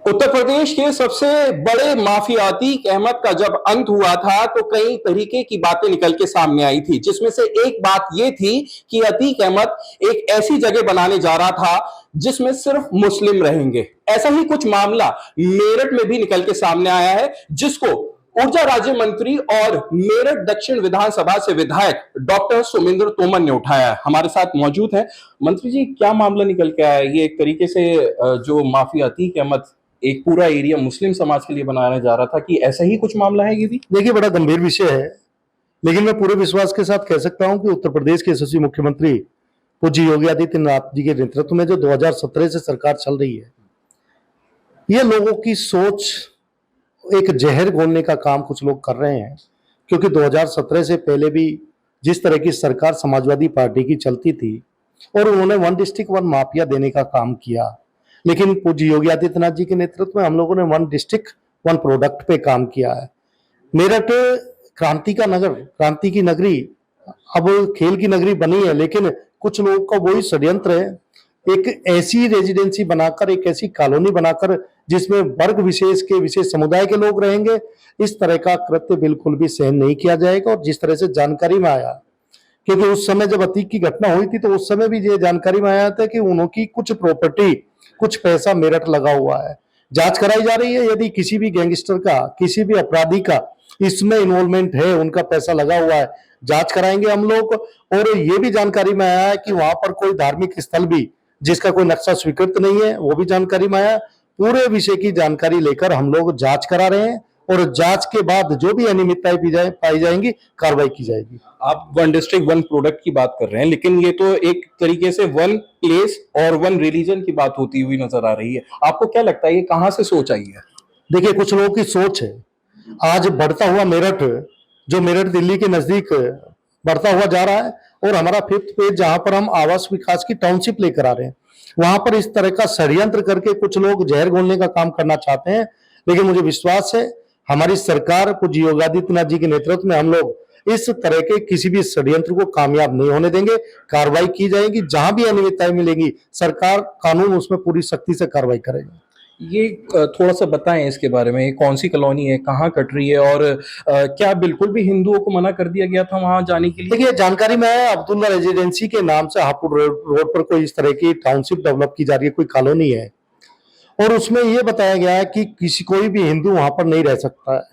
उत्तर प्रदेश के सबसे बड़े माफिया अतीक अहमद का जब अंत हुआ था तो कई तरीके की बातें निकल के सामने आई थी, जिसमें से एक बात यह थी कि अतीक अहमद एक ऐसी जगह बनाने जा रहा था जिसमें सिर्फ मुस्लिम रहेंगे। ऐसा ही कुछ मामला मेरठ में भी निकल के सामने आया है, जिसको ऊर्जा राज्य मंत्री और मेरठ दक्षिण विधानसभा से विधायक डॉक्टर सुमेंद्र तोमर ने उठाया है। हमारे साथ मौजूद हैं मंत्री जी। क्या मामला निकल के आया है? ये एक तरीके से जो माफिया अतीक अहमद एक पूरा एरिया मुस्लिम समाज के लिए बनाने जा रहा था, कि ऐसा ही कुछ मामला है ये भी? देखिए, बड़ा गंभीर विषय है, लेकिन मैं पूरे विश्वास के साथ कह सकता हूं कि उत्तर प्रदेश के यशस्वी मुख्यमंत्री पूज्य योगी आदित्यनाथ जी के नेतृत्व में जो 2017 से सरकार चल रही है, ये लोगों की सोच एक जहर घोलने का काम कुछ लोग कर रहे हैं। क्योंकि 2017 से पहले भी जिस तरह की सरकार समाजवादी पार्टी की चलती थी और उन्होंने वन डिस्ट्रिक्ट वन माफिया देने का काम किया, लेकिन पूज्य योगी आदित्यनाथ जी के नेतृत्व में हम लोगों ने वन डिस्ट्रिक्ट वन प्रोडक्ट पे काम किया है। मेरठ क्रांति का नगर, क्रांति की नगरी अब खेल की नगरी बनी है, लेकिन कुछ लोगों का वही षड्यंत्र है, एक ऐसी रेजिडेंसी बनाकर, एक ऐसी कॉलोनी बनाकर जिसमें वर्ग विशेष के विशेष समुदाय के लोग रहेंगे। इस तरह का कृत्य बिल्कुल भी सहन नहीं किया जाएगा। और जिस तरह से जानकारी में आया, क्योंकि उस समय जब अतीक की घटना हुई थी तो उस समय भी ये जानकारी में आया था कि उनकी कुछ प्रॉपर्टी, कुछ पैसा मेरठ लगा हुआ है। जांच कराई जा रही है, यदि किसी भी गैंगस्टर का, किसी भी अपराधी का इसमें इन्वॉल्वमेंट है, उनका पैसा लगा हुआ है, जांच कराएंगे हम लोग। और ये भी जानकारी में आया है कि वहां पर कोई धार्मिक स्थल भी जिसका कोई नक्शा स्वीकृत नहीं है, वो भी जानकारी में आया। पूरे विषय की जानकारी लेकर हम लोग जांच करा रहे हैं और जांच के बाद जो भी अनियमितताएं पाई जाएंगी, कार्रवाई की जाएगी। आप वन डिस्ट्रिक्ट वन प्रोडक्ट की बात कर रहे हैं, लेकिन ये तो एक तरीके से वन प्लेस और वन रिलीजन की बात होती हुई नजर आ रही है। आपको क्या लगता है ये कहां से सोच आई है? देखिए, कुछ लोगों की सोच है। आज बढ़ता हुआ मेरठ, जो मेरठ दिल्ली के नजदीक बढ़ता हुआ जा रहा है, और हमारा 5th पेज जहां पर हम आवास विकास की टाउनशिप लेकर आ रहे हैं, वहां पर इस तरह का षड्यंत्र करके कुछ लोग जहर घोलने का काम करना चाहते हैं। लेकिन मुझे विश्वास है, हमारी सरकार पूज्य योगी आदित्यनाथ जी के नेतृत्व में हम लोग इस तरह के किसी भी षड्यंत्र को कामयाब नहीं होने देंगे। कार्रवाई की जाएगी, जहां भी अनियमितताएं मिलेंगी सरकार कानून उसमें पूरी सख्ती से कार्रवाई करेगी। ये थोड़ा सा बताएं इसके बारे में, कौन सी कॉलोनी है, कहाँ कट रही है, और क्या बिल्कुल भी हिंदुओं को मना कर दिया गया था वहां जाने के लिए? देखिए, जानकारी में है, अब्दुल्ला रेजिडेंसी के नाम से हापुड़ रोड पर कोई इस तरह की टाउनशिप डेवलप की जा रही है, कोई कॉलोनी है, और उसमें यह बताया गया है कि कोई भी हिंदू वहां पर नहीं रह सकता है।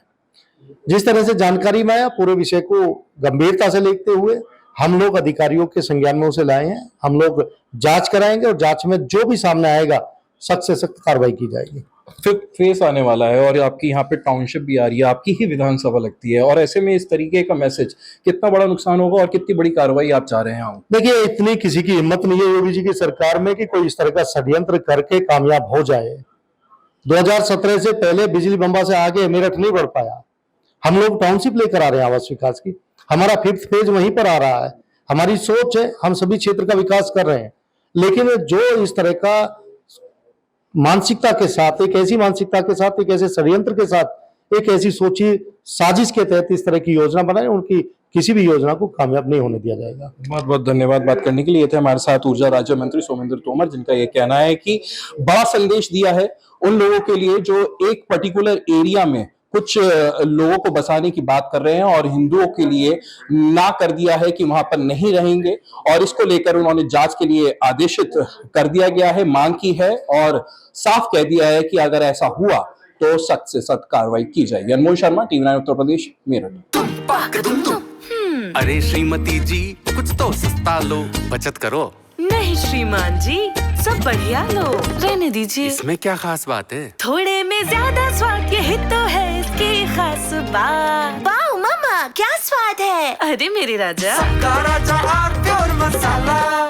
जिस तरह से जानकारी में आया, पूरे विषय को गंभीरता से लेते हुए हम लोग अधिकारियों के संज्ञान में उसे लाए हैं। हम लोग जांच कराएंगे और जांच में जो भी सामने आएगा सख्त से सख्त कार्रवाई की जाएगी। फिर फेस आने वाला है और आपकी यहाँ पे टाउनशिप भी आ रही है, आपकी ही विधानसभा लगती है, और ऐसे में इस तरीके का मैसेज, कितना बड़ा नुकसान होगा और कितनी बड़ी कार्रवाई आप चाह रहे हैं? देखिए, इतनी किसी की हिम्मत नहीं है योगी जी की सरकार में कि कोई इस तरह का षड्यंत्र करके कामयाब हो जाए। 2017 से पहले बिजली बम्बा से आगे मेरठ नहीं बढ़ पाया। हम लोग टाउनशिप लेकर आ रहे हैं आवास विकास की, हमारा 5th फेज वहीं पर आ रहा है। हमारी सोच है, हम सभी क्षेत्र का विकास कर रहे हैं, लेकिन जो इस तरह का मानसिकता के साथ, एक ऐसी मानसिकता के साथ, एक ऐसे षड्यंत्र के साथ, एक ऐसी सोची साजिश के तहत इस तरह की योजना बनाए, उनकी किसी भी योजना को कामयाब नहीं होने दिया जाएगा। बहुत बहुत धन्यवाद बात करने के लिए। थे हमारे साथ ऊर्जा राज्य मंत्री सुमेंद्र तोमर, जिनका यह कहना है कि बड़ा संदेश दिया है उन लोगों के लिए जो एक पर्टिकुलर एरिया में कुछ लोगों को बसाने की बात कर रहे हैं और हिंदुओं के लिए ना कर दिया है कि वहां पर नहीं रहेंगे, और इसको लेकर उन्होंने जांच के लिए आदेशित कर दिया गया है, मांग की है, और साफ कह दिया है कि अगर ऐसा हुआ तो सख्त से सख्त कार्रवाई की जाएगी। अनमोल शर्मा, TV 9 उत्तर प्रदेश, मेरठ। अरे श्रीमती जी, कुछ तो सस्ता लो, बचत करो। नहीं श्रीमान जी, सब बढ़िया लो, रहने दीजिए। इसमें क्या खास बात है? थोड़े में ज्यादा स्वाद, यही तो है इसकी खास बात। वाओ मम्मा, क्या स्वाद है। अरे मेरे राजा, सबका राजा और प्योर मसाला।